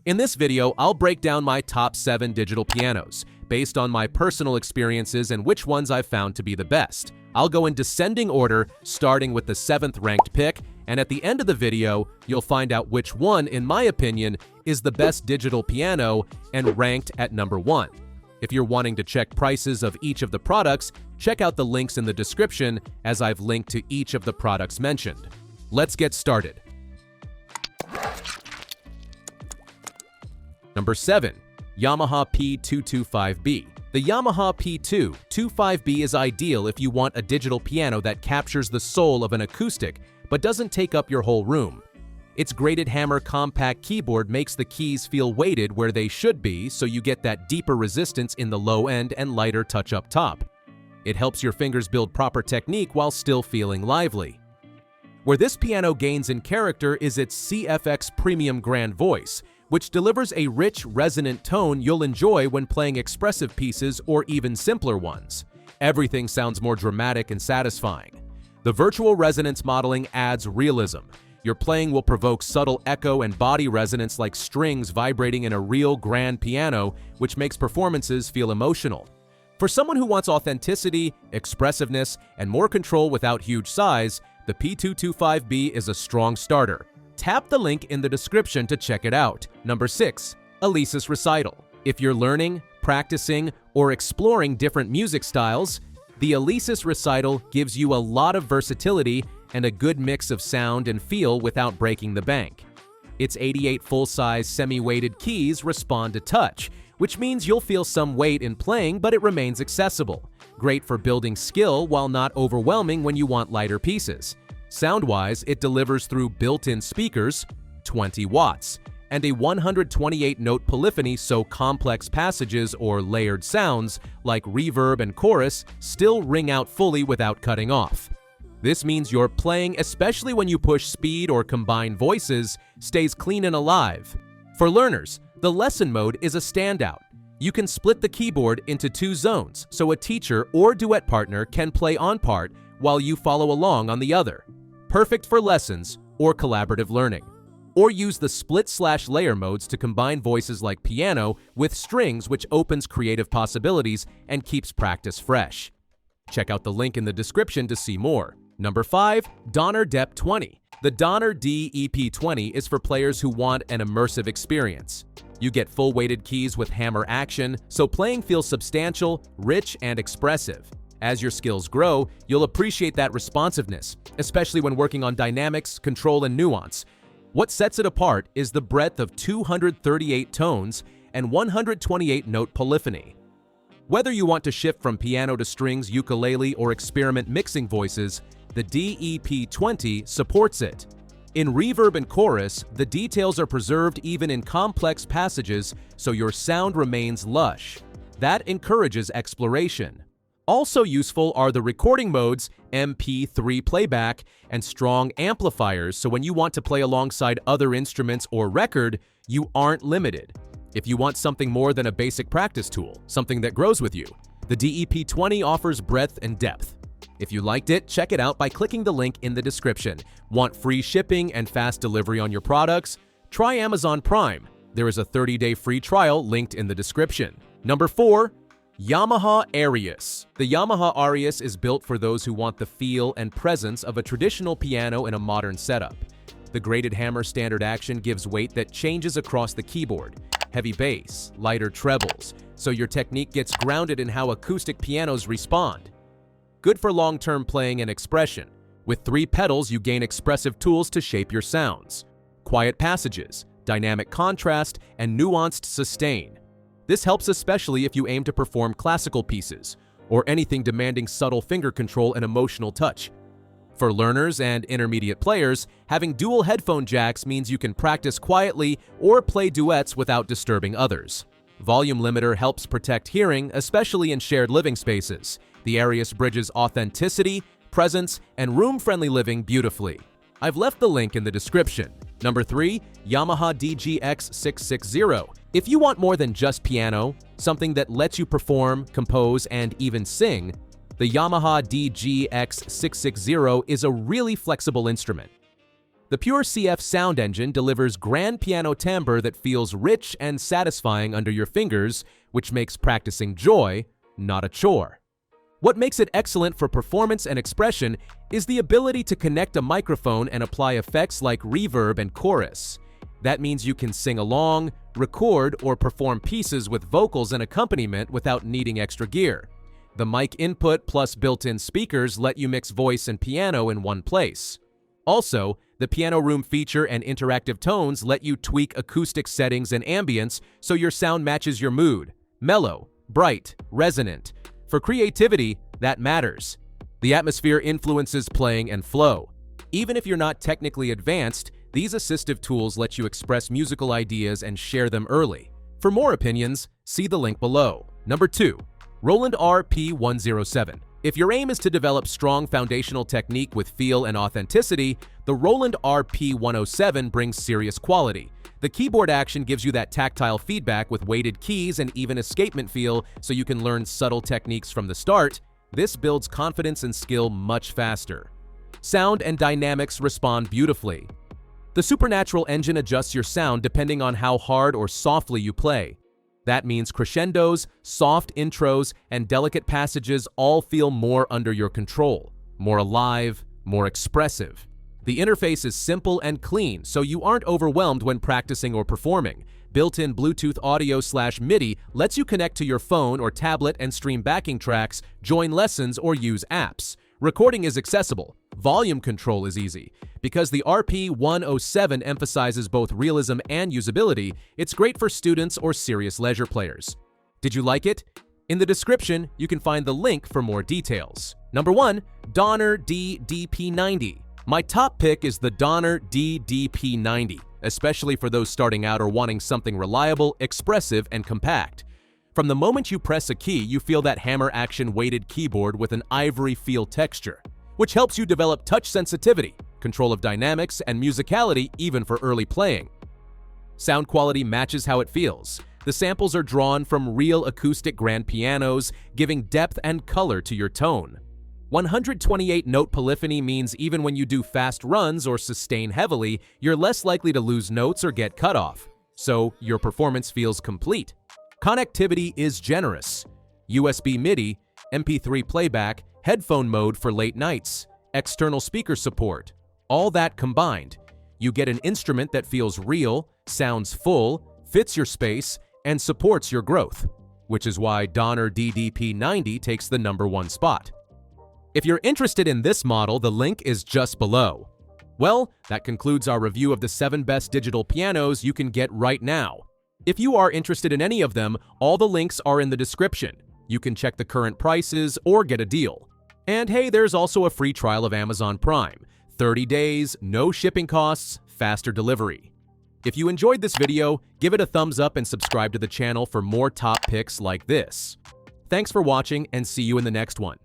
In this video, I'll break down my top 7 digital pianos, based on my personal experiences and which ones I've found to be the best. I'll go in descending order, starting with the 7th ranked pick, and at the end of the video, you'll find out which one, in my opinion, is the best digital piano and ranked at number 1. If you're wanting to check prices of each of the products, check out the links in the description as I've linked to each of the products mentioned. Let's get started. Number 7. Yamaha P225B. The Yamaha P225B is ideal if you want a digital piano that captures the soul of an acoustic but doesn't take up your whole room. Its graded hammer compact keyboard makes the keys feel weighted where they should be, so you get that deeper resistance in the low end and lighter touch up top. It helps your fingers build proper technique while still feeling lively. Where this piano gains in character is its CFX Premium Grand Voice, which delivers a rich, resonant tone you'll enjoy when playing expressive pieces or even simpler ones. Everything sounds more dramatic and satisfying. The virtual resonance modeling adds realism. Your playing will provoke subtle echo and body resonance like strings vibrating in a real grand piano, which makes performances feel emotional. For someone who wants authenticity, expressiveness, and more control without huge size, the P225B is a strong starter. Tap the link in the description to check it out. Number 6. Alesis Recital. If you're learning, practicing, or exploring different music styles, the Alesis Recital gives you a lot of versatility and a good mix of sound and feel without breaking the bank. Its 88 full-size semi-weighted keys respond to touch, which means you'll feel some weight in playing, but it remains accessible. Great for building skill while not overwhelming when you want lighter pieces. Sound-wise, it delivers through built-in speakers, 20 watts, and a 128-note polyphony, so complex passages or layered sounds like reverb and chorus still ring out fully without cutting off. This means your playing, especially when you push speed or combine voices, stays clean and alive. For learners, the lesson mode is a standout. You can split the keyboard into 2 zones, so a teacher or duet partner can play on part while you follow along on the other. Perfect for lessons or collaborative learning. Or use the split/layer modes to combine voices like piano with strings, which opens creative possibilities and keeps practice fresh. Check out the link in the description to see more. Number 5. Donner DEP 20. The Donner DEP20 is for players who want an immersive experience. You get full weighted keys with hammer action, so playing feels substantial, rich, and expressive. As your skills grow, you'll appreciate that responsiveness, especially when working on dynamics, control, and nuance. What sets it apart is the breadth of 238 tones and 128-note polyphony. Whether you want to shift from piano to strings, ukulele, or experiment mixing voices, the DEP20 supports it. In reverb and chorus, the details are preserved even in complex passages, so your sound remains lush. That encourages exploration. Also useful are the recording modes, MP3 playback, and strong amplifiers, so when you want to play alongside other instruments or record, you aren't limited. If you want something more than a basic practice tool, something that grows with you, the DEP20 offers breadth and depth. If you liked it, check it out by clicking the link in the description. Want free shipping and fast delivery on your products? Try Amazon Prime. There is a 30-day free trial linked in the description. Number 4. Yamaha Arius. The Yamaha Arius is built for those who want the feel and presence of a traditional piano in a modern setup. The graded hammer standard action gives weight that changes across the keyboard, heavy bass, lighter trebles, so your technique gets grounded in how acoustic pianos respond. Good for long-term playing and expression. With 3 pedals, you gain expressive tools to shape your sounds. Quiet passages, dynamic contrast, and nuanced sustain. This helps especially if you aim to perform classical pieces, or anything demanding subtle finger control and emotional touch. For learners and intermediate players, having dual headphone jacks means you can practice quietly or play duets without disturbing others. Volume limiter helps protect hearing, especially in shared living spaces. The Arius bridges authenticity, presence, and room-friendly living beautifully. I've left the link in the description. Number 3. Yamaha DGX660. If you want more than just piano, something that lets you perform, compose, and even sing, the Yamaha DGX660 is a really flexible instrument. The Pure CF sound engine delivers grand piano timbre that feels rich and satisfying under your fingers, which makes practicing joy, not a chore. What makes it excellent for performance and expression is the ability to connect a microphone and apply effects like reverb and chorus. That means you can sing along, record, or perform pieces with vocals and accompaniment without needing extra gear. The mic input plus built-in speakers let you mix voice and piano in one place. Also, the piano room feature and interactive tones let you tweak acoustic settings and ambience so your sound matches your mood. Mellow, bright, resonant. For creativity, that matters. The atmosphere influences playing and flow. Even if you're not technically advanced, these assistive tools let you express musical ideas and share them early. For more opinions, see the link below. Number 2. Roland RP107. If your aim is to develop strong foundational technique with feel and authenticity, the Roland RP107 brings serious quality. The keyboard action gives you that tactile feedback with weighted keys and even escapement feel, so you can learn subtle techniques from the start. This builds confidence and skill much faster. Sound and dynamics respond beautifully. The Supernatural engine adjusts your sound depending on how hard or softly you play. That means crescendos, soft intros, and delicate passages all feel more under your control, more alive, more expressive. The interface is simple and clean, so you aren't overwhelmed when practicing or performing. Built-in Bluetooth audio/MIDI lets you connect to your phone or tablet and stream backing tracks, join lessons, or use apps. Recording is accessible. Volume control is easy. Because the RP107 emphasizes both realism and usability, it's great for students or serious leisure players. Did you like it? In the description, you can find the link for more details. Number 1. Donner DDP90. My top pick is the Donner DDP90, especially for those starting out or wanting something reliable, expressive, and compact. From the moment you press a key, you feel that hammer action weighted keyboard with an ivory feel texture, which helps you develop touch sensitivity, control of dynamics, and musicality even for early playing. Sound quality matches how it feels. The samples are drawn from real acoustic grand pianos, giving depth and color to your tone. 128-note polyphony means even when you do fast runs or sustain heavily, you're less likely to lose notes or get cut off, so your performance feels complete. Connectivity is generous. USB MIDI, MP3 playback, headphone mode for late nights, external speaker support. All that combined, you get an instrument that feels real, sounds full, fits your space, and supports your growth, which is why Donner DDP90 takes the #1 spot. If you're interested in this model, the link is just below. Well, that concludes our review of the 7 best digital pianos you can get right now. If you are interested in any of them, all the links are in the description. You can check the current prices or get a deal. And hey, there's also a free trial of Amazon Prime. 30 days, no shipping costs, faster delivery. If you enjoyed this video, give it a thumbs up and subscribe to the channel for more top picks like this. Thanks for watching and see you in the next one.